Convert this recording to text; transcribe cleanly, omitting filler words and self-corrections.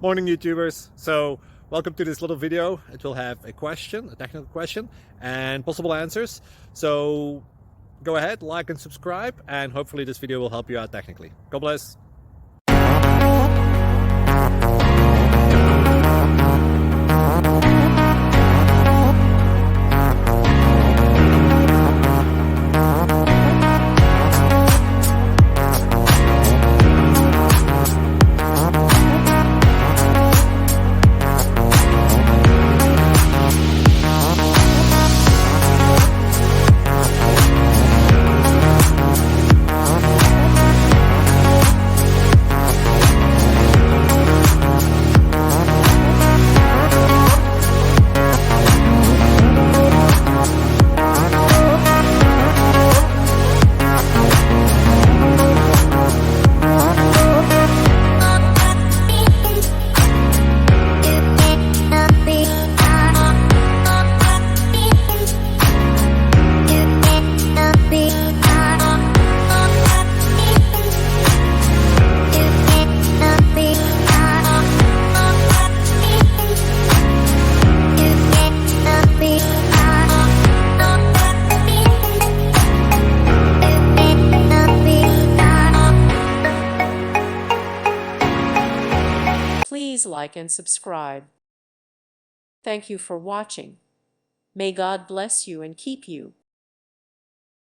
Morning, YouTubers. So welcome to this little video. It will have a question, a technical question, and possible answers. So go ahead, like and subscribe, and hopefully this video will help you out technically. God bless. Please like and subscribe. Thank you for watching. May God bless you and keep you.